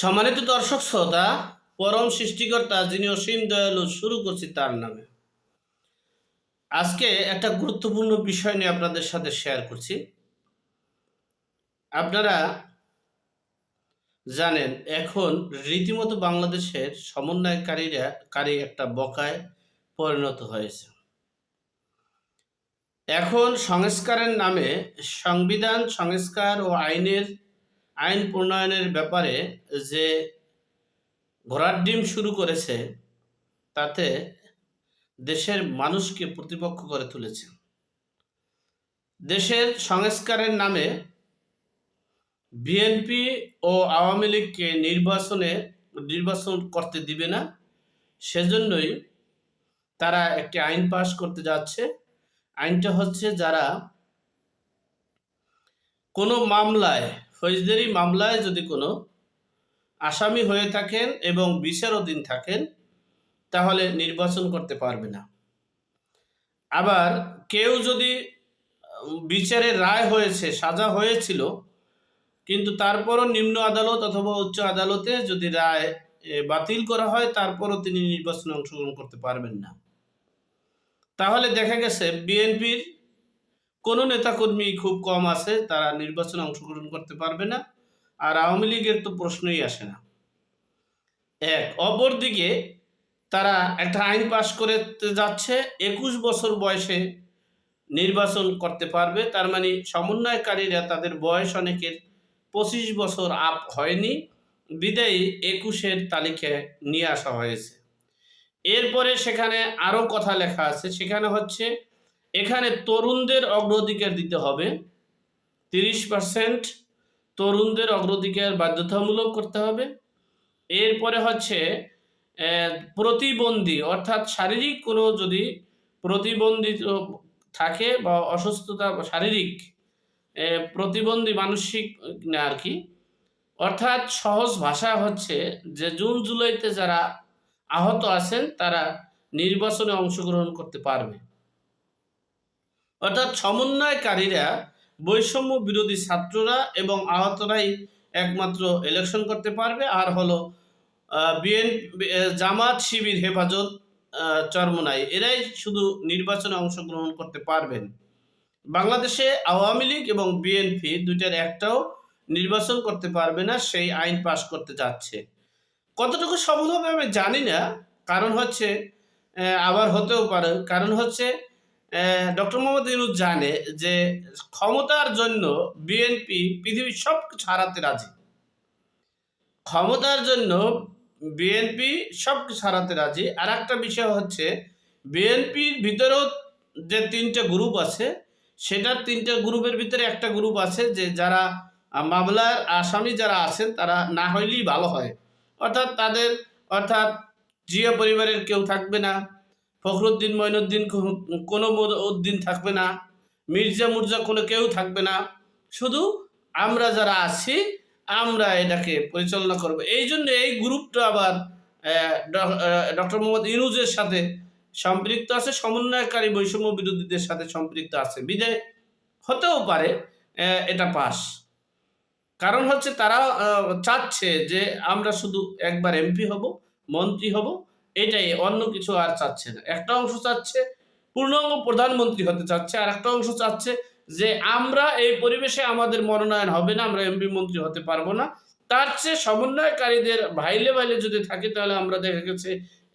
সম্মানিত দর্শক শ্রোতা, পরম সৃষ্টিকর্তা যিনি অসীম দয়ালু, শুরু করছি তার নামে। আজকে একটা গুরুত্বপূর্ণ বিষয় নিয়ে আপনাদের সাথে শেয়ার করছি। আপনারা জানেন এখন রীতিমতো বাংলাদেশের সমন্বয়কারী একটা বকায় পরিণত হয়েছে। এখন সংস্কারের নামে সংবিধান সংস্কার ও আইন প্রণয়নের ব্যাপারে যে ঘোড়ার ডিম শুরু করেছে, তাতে দেশের মানুষকে প্রতিপক্ষ করে তুলেছে। দেশের সংস্কারের নামে বিএনপি ও আওয়ামী লীগকে নির্বাচন করতে দিবে না, সেজন্যই তারা একটি আইন পাশ করতে যাচ্ছে। আইনটা হচ্ছে, যারা কোনো ফৌজদারি মামলায় যদি কোনো আসামি হয়ে থাকেন এবং বিচারাধীন থাকেন, তাহলে নির্বাচন করতে পারবে না। আবার কেউ যদি বিচারের রায় হয়েছে, সাজা হয়েছিল, কিন্তু তারপরও নিম্ন আদালত অথবা উচ্চ আদালতে যদি রায় বাতিল করা হয়, তারপরও তিনি নির্বাচনে অংশগ্রহণ করতে পারবেন না। তাহলে দেখা গেছে বিএনপির কোনো নেতাকর্মী খুব কম আছে, তারা নির্বাচনে অংশগ্রহণ করতে পারবে না। আর আওয়ামী লীগের তো প্রশ্নই আসে না। অপরদিকে তারা একটা আইন পাশ করে যাচ্ছে, 21 বছর বয়সে নির্বাচন করতে পারবে। তার মানে সমন্বয়কারীরা তাদের বয়স অনেকের 25 বছর আপ হয়নি, বিদায়ী 21-এর তালিকায় নিয়ে আসা হয়েছে। এরপরে সেখানে আরও কথা লেখা আছে, সেখানে হচ্ছে এখানে তরুণদের অগ্রাধিকার দিতে হবে। 30% তরুণদের অগ্রাধিকার বাধ্যতামূলক করতে হবে। এরপরে হচ্ছে প্রতিবন্ধী, অর্থাৎ শারীরিক কোনো যদি প্রতিবন্ধী থাকে বা অসুস্থতা, শারীরিক প্রতিবন্ধী, মানসিক না আর কি, অর্থাৎ সহজ ভাষা হচ্ছে যে জুন জুলাইতে যারা আহত আছেন তারা নির্বাচনে অংশগ্রহণ করতে পারবে। অর্থাৎ সমন্বয়কারীরা, বৈষম্য বিরোধী ছাত্ররা এবং আহতরাই একমাত্র ইলেকশন করতে পারবে। আর হলো বিএনপি, জামাত, শিবির, হেফাজত, চরমোনাই, এরাই শুধু নির্বাচনে অংশগ্রহণ করতে পারবেন। বাংলাদেশে আওয়ামী লীগ এবং বিএনপি দুইটার একটাও নির্বাচন করতে পারবে না, সেই আইন পাশ করতে যাচ্ছে। কতটুকু সফল হবে আমি জানি না, কারণ হচ্ছে আবার হতেও পারে। কারণ হচ্ছে ডক্টর মোহাম্মদ ইউনূস জানে যে ক্ষমতার জন্য বিএনপি পৃথিবীর সব কিছু হারাতে রাজি। ক্ষমতার জন্য বিএনপি সব কিছু হারাতে রাজি। আর একটা বিষয় হচ্ছে, বিএনপির ভিতরেও যে 3টে গ্রুপ আছে, সেটার 3টে গ্রুপের ভিতরে একটা গ্রুপ আছে যে যারা মামলার আসামি যারা আছেন তারা না হইলেই ভালো হয়। অর্থাৎ জিয়া পরিবারের কেউ থাকবে না, ফখরুদ্দিন, মঈনুদ্দিন, কোনো উদ্দিন থাকবে না, মির্জা কোনো কেউ থাকবে না, শুধু আমরা যারা আছি আমরা এটাকে পরিচালনা করব। এই জন্য এই গ্রুপটা আবার ডক্টর মোহাম্মদ ইউনূসের সাথে সম্পৃক্ত আছে, সমন্বয়কারী বৈষম্য বিরোধীদের সাথে সম্পৃক্ত আছে, বিদায় হতেও পারে এটা পাস। কারণ হচ্ছে তারা চাচ্ছে যে আমরা শুধু একবার এমপি হব, মন্ত্রী হব, এটাই, অন্য কিছু আর চাচ্ছে না। একটা অংশ চাচ্ছে পূর্ণাঙ্গ প্রধানমন্ত্রী হতে চাচ্ছে, আর একটা অংশ চাচ্ছে যে আমরা এই পরিবেশে আমাদের মনোনয়ন হবে না, আমরা এমপি মন্ত্রী হতে পারবো না। তার চেয়ে সমন্বয়কারীদের ভাইলে যদি থাকে, তাহলে আমরা দেখা গেছে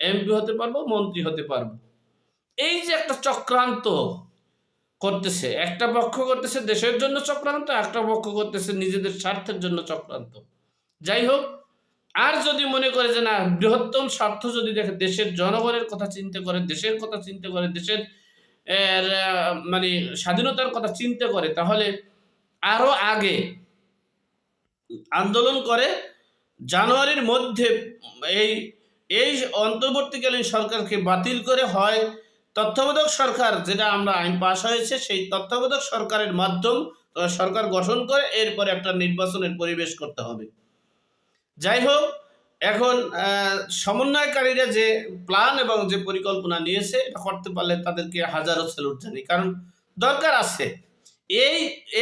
এমপি হতে পারবো, মন্ত্রী হতে পারবো। এই যে একটা চক্রান্ত করতেছে, একটা পক্ষ করতেছে দেশের জন্য চক্রান্ত, একটা পক্ষ করতেছে নিজেদের স্বার্থের জন্য চক্রান্ত। যাই হোক, আর যদি মনে করে যে না, বৃহত্তম স্বার্থ যদি দেখে, দেশের জনগণের কথা চিন্তা করে, দেশের কথা চিন্তা করে, দেশের মানে স্বাধীনতার কথা চিন্তা করে, তাহলে আরো আগে আন্দোলন করে জানুয়ারির মধ্যে এই অন্তর্বর্তীকালীন সরকারকে বাতিল করে, হয় তত্ত্বাবধায়ক সরকার, যেটা আমরা আইন পাশ হয়েছে, সেই তত্ত্বাবধায়ক সরকারের মাধ্যম সরকার গঠন করে এরপরে একটা নির্বাচনের পরিবেশ করতে হবে। যাই হোক, এখন সমন্বয়কারীরা যে প্ল্যান এবং যে পরিকল্পনা নিয়েছে, এটা করতে পারলে তাদেরকে হাজারো স্যালুট জানি। কারণ দরকার আছে,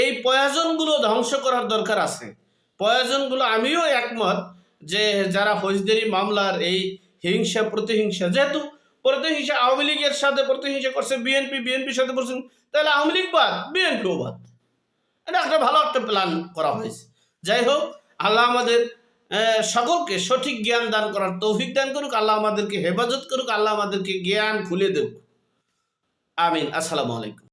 এই প্রয়োজনগুলো ধ্বংস করার দরকার আছে। প্রয়োজনগুলো, আমিও একমত যে যারা ফৌজদারি মামলার এই হিংসা প্রতিহিংসা, যেহেতু প্রতিহিংসা আওয়ামী লীগের সাথে প্রতিহিংসা করছে বিএনপি, বিএনপির সাথে করছেন, তাহলে আওয়ামী লীগ বাদ, বিএনপিও বাদ। এটা একটা ভালো একটা প্ল্যান করা হয়েছে। যাই হোক, আল্লাহ আমাদের সকলকে সঠিক জ্ঞান দান করার তৌফিক দান করুক, আল্লাহ আমাদেরকে হেফাজত করুক, আল্লাহ আমাদেরকে জ্ঞান খুলে দেব। আমিন। আসসালামু আলাইকুম।